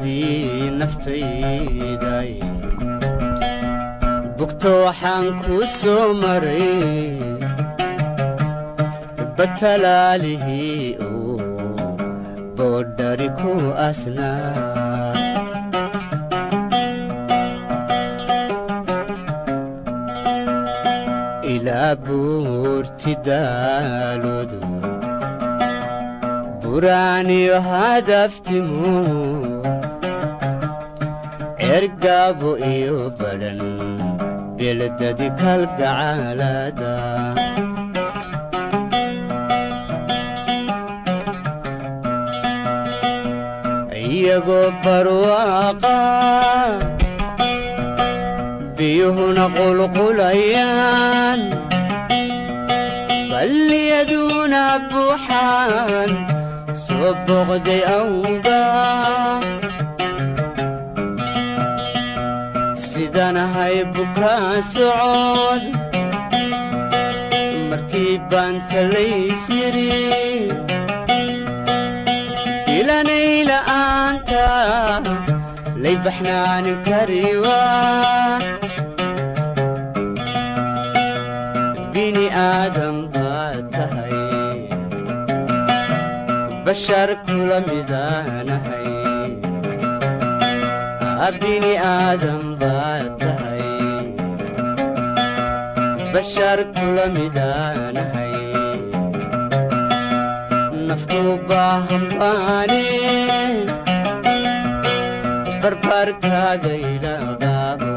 bishaaradii naftayday bugto waxaan ku soo maray batalaalihii oo boodhari ku asnaa ilaa buurti daaloodu buraaniyo hadaftimu ergaabo iyo badhan beeladadi kalgacaalada iyagoo barwaaqa biyuhuna qulqulayaan balliyaduna buuxaan soo booqday awga sidanahay bukaa socod markii baan talays yiri ilanay la'aanta lay baxnaanin kariwa bini aadam baad tahay bashar kula midaanahay bini aadam baad tahay bashar kula midaanahay naftu baahan baane barbarkaaga ila qaabo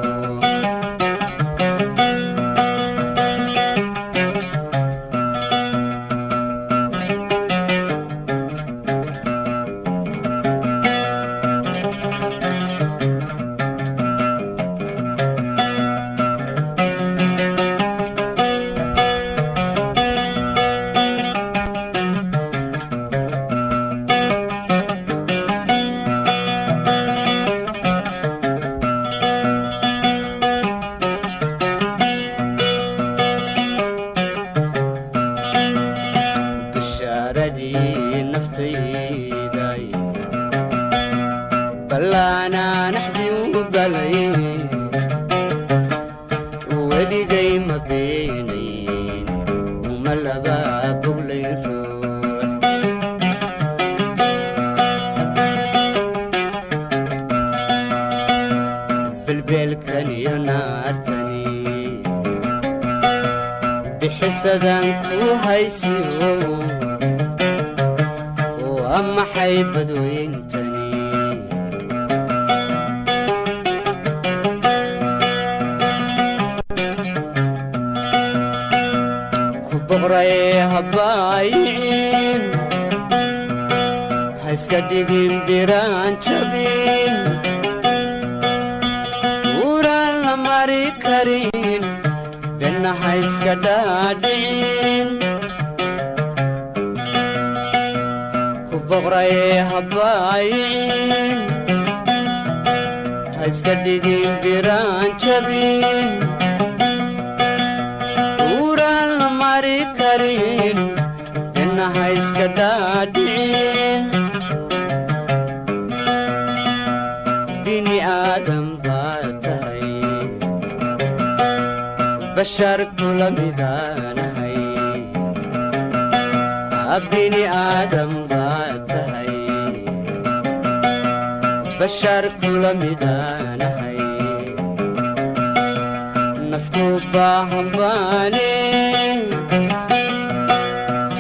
بحسدان كو هايسيو وأما حيبدو ينتني كو بغري هبايعين هايسكدقين بيران شبين وران لماري كرين بنا هايسكدادين كو بغري هبايعين هايسكدقين بيران شبين وران لماري كرين بنا هايسكدادين بني آدم باتهي بشر كل ميدانهي بني آدم باتهي بشر كل ميدانهي نفكو باهم باني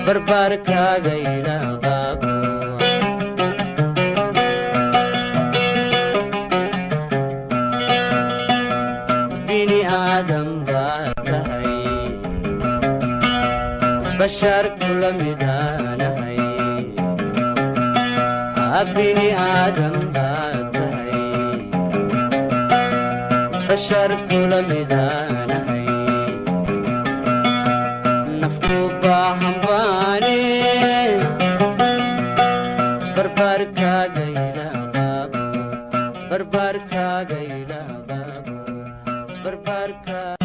برباركا غيلا غابو بني آدم باتهي بشر كل ميدانهي بني آدم باتهي بشر كل ميدانهي نفكو باهم باني برباركا غيلا غابو برباركا غيلا غابو برباركا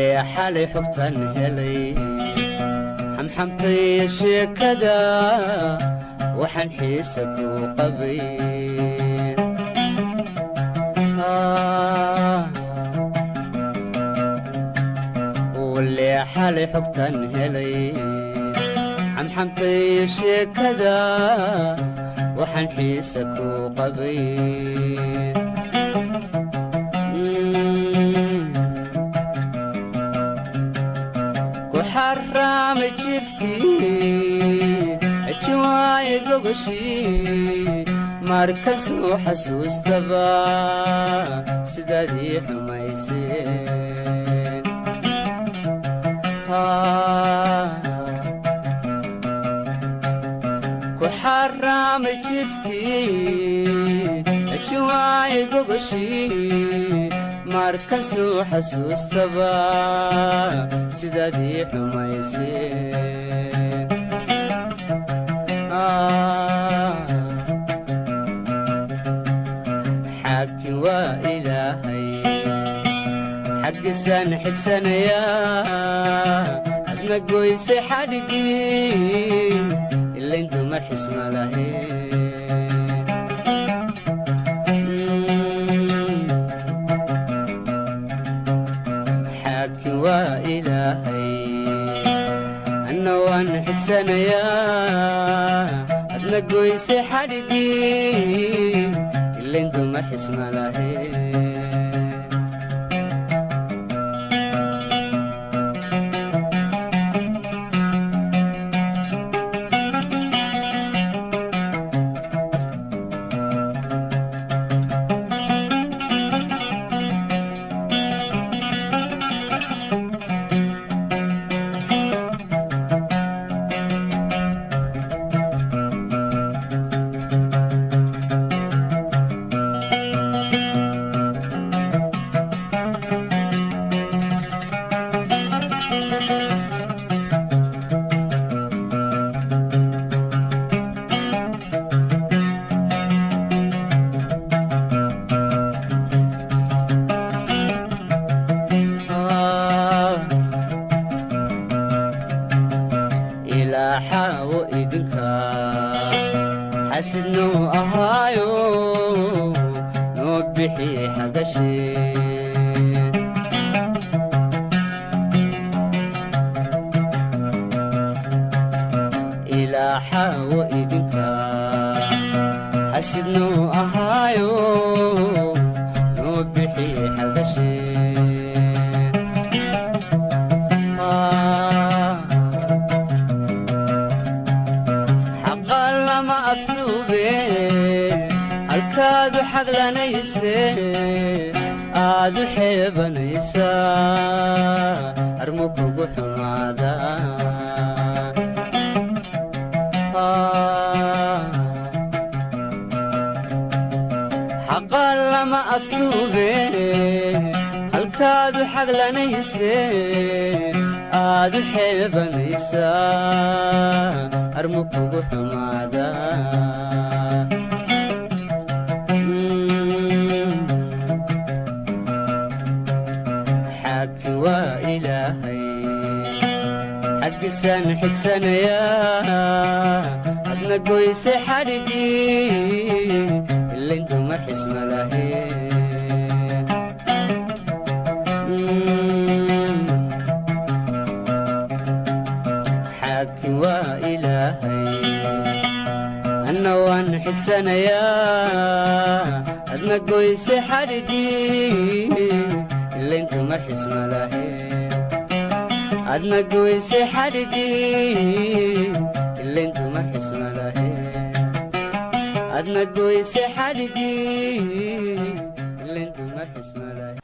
واللي حالي حبتن هلي حمحمتي شكدا وحنحيسك وقبيل واللي حالي حبتن هلي حمحمتي شكدا وحنحيسك وقبيل وحرام جفكي اجواي قوشي مركز وحسوس تبا سدادي حميسين وحرام جفكي اجواي قوشي مركز وحسوس تبا سدادي حميسين حكي وإلهي حق السن حق سنيا عدنا قويسي حرقي اللي انتو مرحس ملاهين وإلهي أنا وأنا حكسنا يا أدنى قويسي حرقي اللي انتو مرحس ملاهين حاو إذنكا حسد نو أهايو نو بحي حدشي إلى حاو إذنكا حسد نو أهايو نو بحي حدشي هالكادو حغلانيسي آدو حيبانيسا أرموكو قحمادا حقا لما أفتوبي هالكادو حغلانيسي آدو حيبانيسا أرموكو قحمادا وإلهي حق السن حق سنيا أدنى قويسي حرقي اللي انتو مرحس ملاهين حق وإلهي أنا وأنا حق سنيا أدنى قويسي حرقي اللي انتو مرحس ملاهين عدنا قويسي حرقي اللي انتو مرحس ملاهين عدنا قويسي حرقي اللي انتو مرحس ملاهين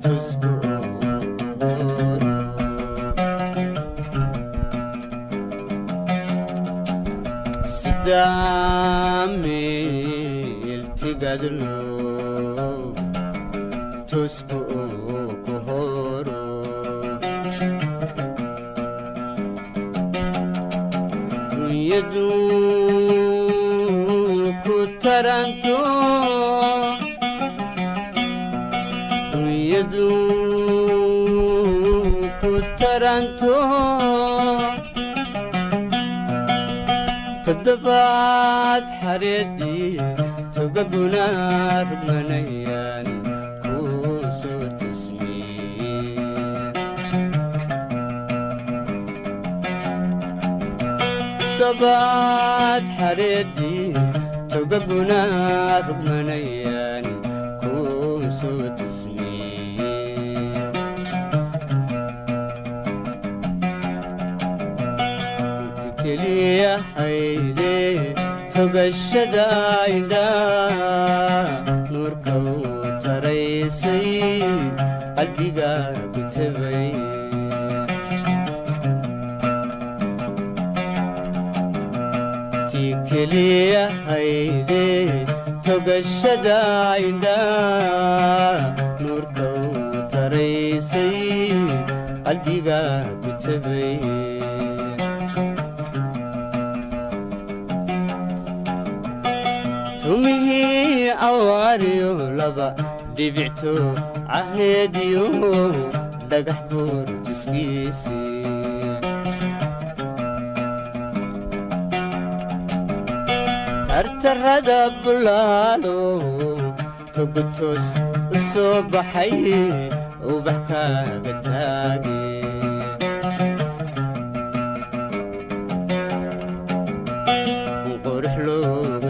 tusku sidamil tigadlo tusku kuhoro yadu kutaranto yadu kutaranto تدبات حريدي تقبنا رمانيان كوسو تسمين تدبات حريدي تقبنا رمانيان كوسو تسمين تكلي حيدي تقشداينا نوركو تريسي قلبيقا كتبي تكلي حيدي تقشداينا نوركو تريسي قلبيقا كتبي تمهي أواريو لبا دبعتو عهديو دقح بور تسقيسي ترترد بلالو تقطس الصبحي وبحكا قتاقي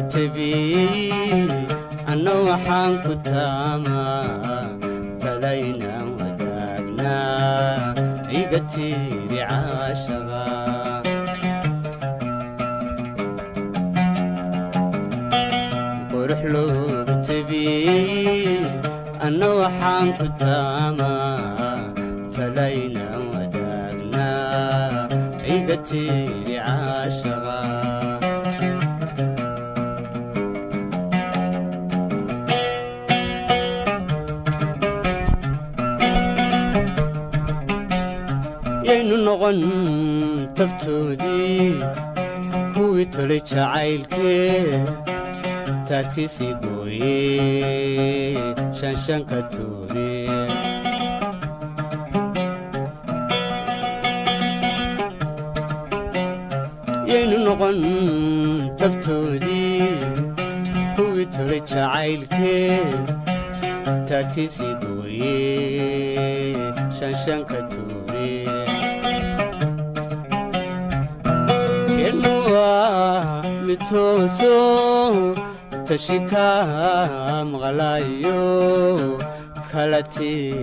تبي أنا وحان كتاما تلينا وداقنا عيقتي رعاشبا ورحلو تبي أنا وحان كتاما تلينا وداقنا عيقتي رعاشبا نغن تبتودي كوي تلي جعيلكي تركيسي قوي شان كتوري نغن تبتودي كوي تلي جعيلكي تركيسي قوي شان كتوري متوسو تشيكا مغلايو كالتي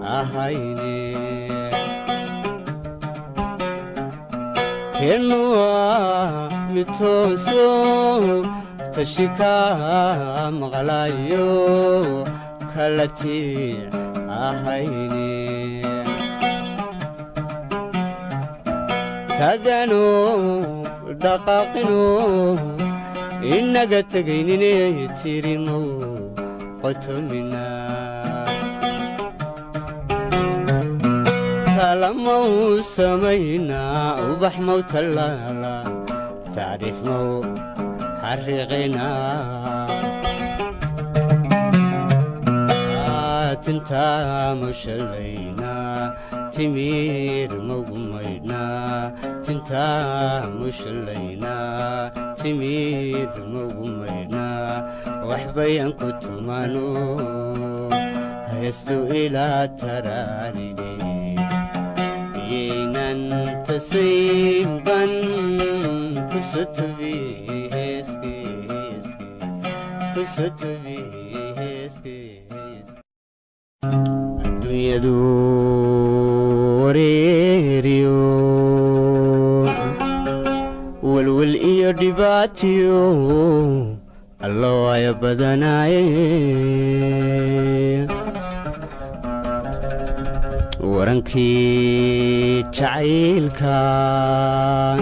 أهيني كنوا متوسو تشيكا مغلايو كالتي أهيني تغنو دقاقنو إنك تغينيني تيريمو قطمنا تلمو سمينا وبحمو تلالا تعرف مو حرقنا تنتا مشلينا تمير مومينا تنتا مشلينا تمير مومينا وحبيا كنت مانو هيستو إلى تراريني ينان تسيبا كسوت بيهسكي كسوت بيهسكي الدنيا دوريريو والول إيو دباتيو الله يا بدناي warankii jacaylkan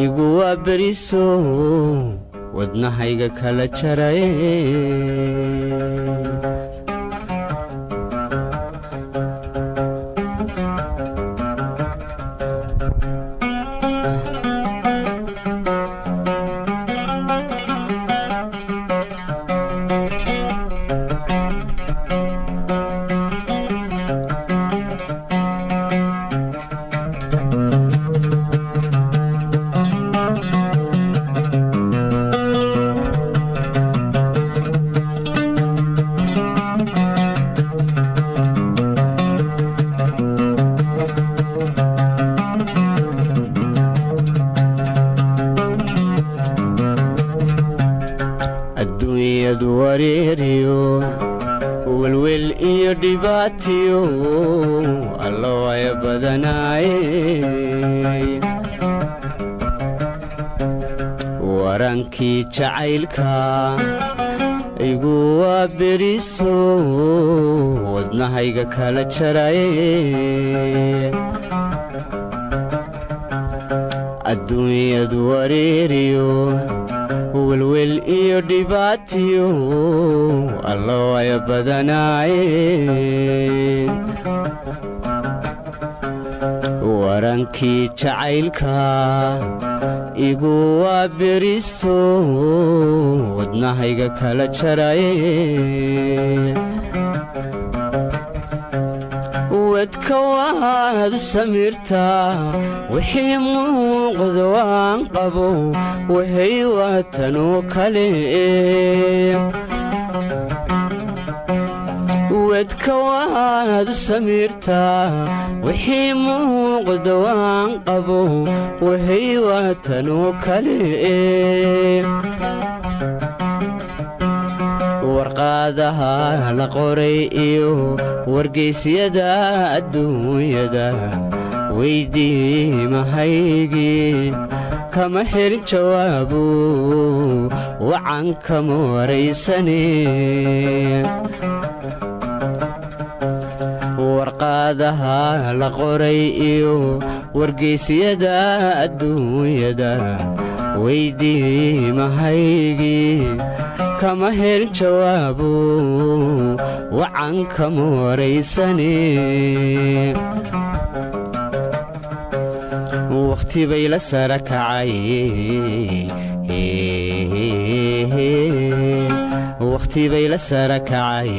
igu waaberiso wadnahayga kala jaray adduunyadu wareeriyo welwel iyo dhibaatiyo alla waya badanaaye warankii jacaylka igu waaberiso wadnahayga kala jaraye adduunyadu wareeriyo welwel iyo dhibaatiyo alla waya badanaaye warankii jacaylka igu waaberiso wadnahayga kala jaraye wadka waad samirtaa wixii muuqdo waan qabo wahay waatanoo kale wadka waad samirtaa wixii muuqdo waan qabo wahay waatanoo kale warqaadaha la qoray iyo wargeysyada adduunyada weydii mahaygii kama helin jawaabo wacan kama waraysane warqaadaha la qoray iyo wargeysyada adduunyada weydii mahaygii kama helin jawaabo wacan kama waraysane wakhti bay la sara kacay wakhti bay la sara kacay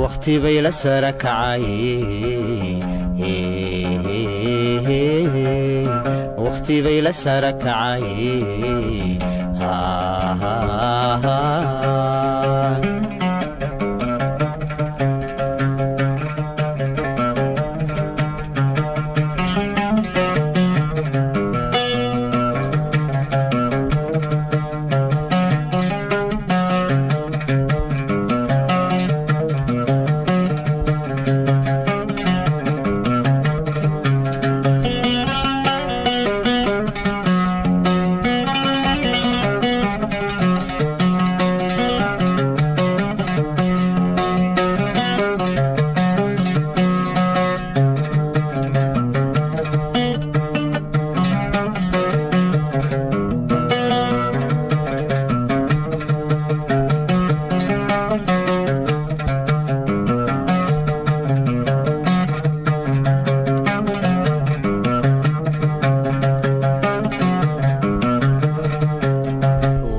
wakhti bay la sara kacay wakhti bay la sara kacay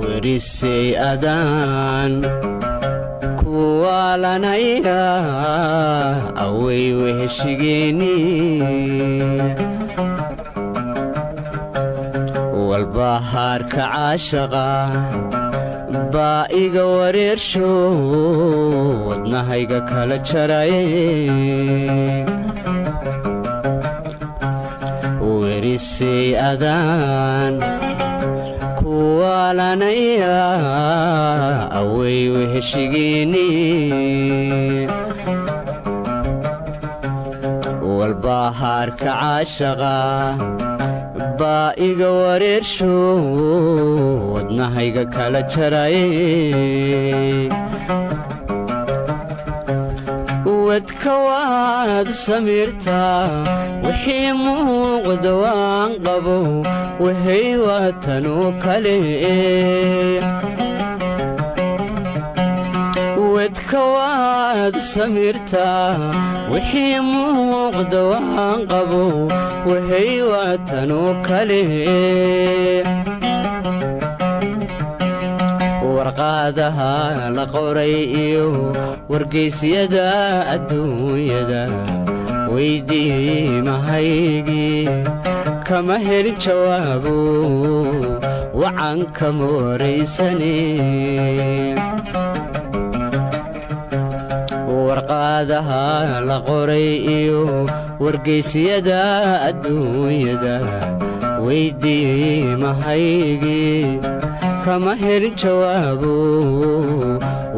werisay adaan kuwaalanaya away weheshigeeni walbahaarka caashaqa baa iga wareersho wadnahayga kala jaraye werisay adaan kuwaalanaya away weheshigeeni walbahaarka caashaqa baa iga wareersho wadnahayga kala jaraye wadka waad samiirtaa wixii muuqda waan qabo wahay waatanoo kale wadka waad samiirtaa wixii muuqda waan qabo wahay waatanoo kale warqaadaha la qoray iyo wargaysyada adduunyada weydii mahaygii kama helin jawaabo wacan kama waraysane warqaadaha la qoray iyo wargaysyada adduunyada weydii mahaygii kama helin jawaabo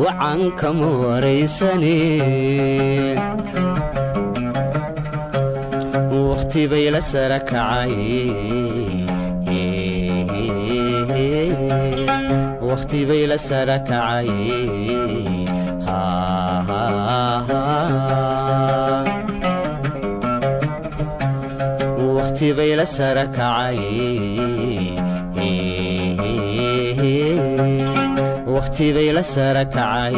wacan kama waraysane wakhti bay la sara kacay wakhti bay la sara kacay wakhti bay la sara kacay wakhti bay la sara kacay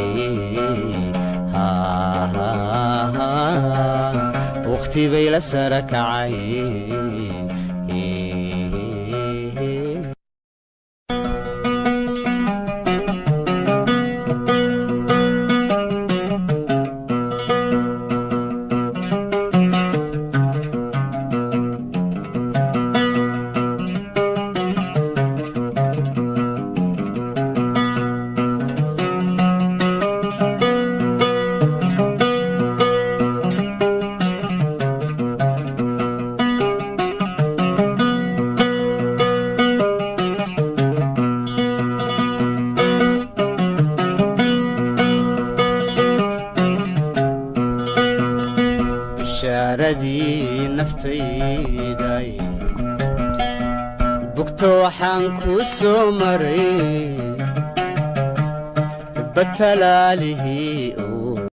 wakhti bay la sara kacay bishaaradii naftayday bugto waxaan kuu soo maray batalaalihii